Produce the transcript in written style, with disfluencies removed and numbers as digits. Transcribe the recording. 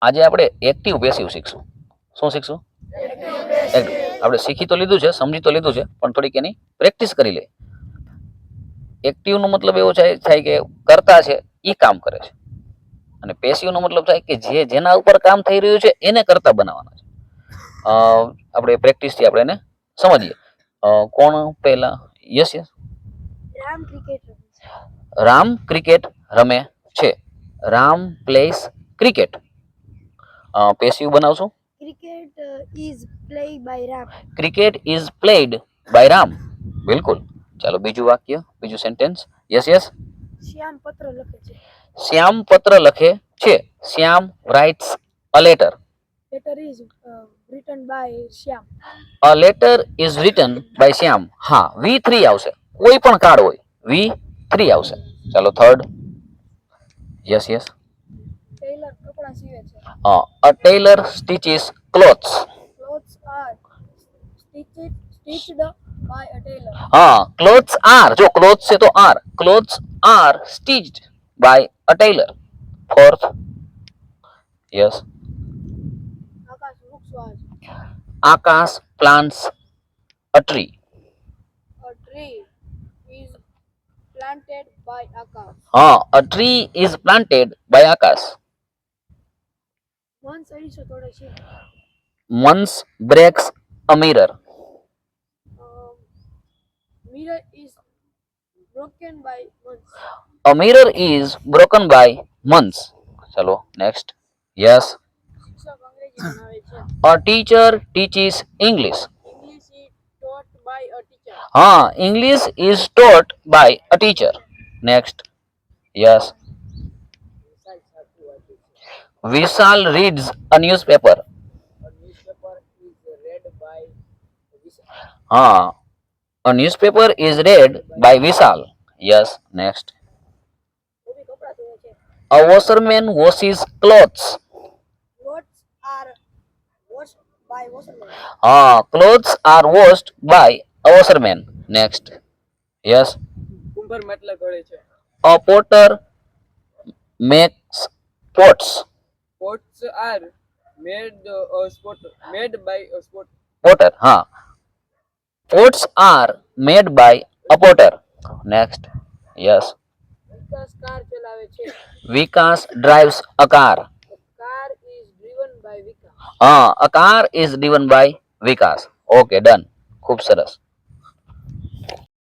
આજે આપણે active passive શીખશું. શું શીખશું? આપણે શીખી તો લીધું છે, સમજી તો લીધું છે, પણ થોડીક એની પ્રેક્ટિસ કરી લે. એક્ટિવ નો મતલબ એવો થાય કે કરતા છે એ કામ કરે છે, અને પેસિવ નો મતલબ થાય કે જેના ઉપર કામ થઈ રહ્યું છે એને કરતા બનાવવાના છે. આપણે પ્રેક્ટિસથી આપણે એને સમજીએ. કોણ પહેલા? Yes yes. રામ ક્રિકેટ રમે છે. Ram plays cricket. પેસિવ બનાવશું. Cricket is played by Ram. બિલકુલ. ચાલો બીજું વાક્ય, બીજું સેન્ટેન્સ. Yes yes. શ્યામ પત્ર લખે છે. Shyam writes a letter. A letter is written by Shyam. હા, V3 આવશે. કોઈ પણ કાર્ડ હોય V3 આવશે. ચાલો third. Yes yes. A tailor stitches clothes. હા, ક્લોથ્સ આર. જો ક્લોથ્સ છે તો are. Clothes are stitched by a tailor. Fourth. Yes. Akash plants a tree. હા, a tree is planted by Akash. Once breaks a mirror. A mirror is broken by months. Chalo next. Yes. A teacher teaches English. English is taught by a teacher. Next. Yes. Vishal reads a newspaper. A newspaper is read by Vishal. Yes. Next. A washerman washes clothes. Clothes are washed by a washerman. Next. Yes. A potter makes pots. Potter. Pots are made by a potter. Next. Yes. Vikas drives a car. A car is driven by Vikas. Okay, done. ખૂબ સરસ.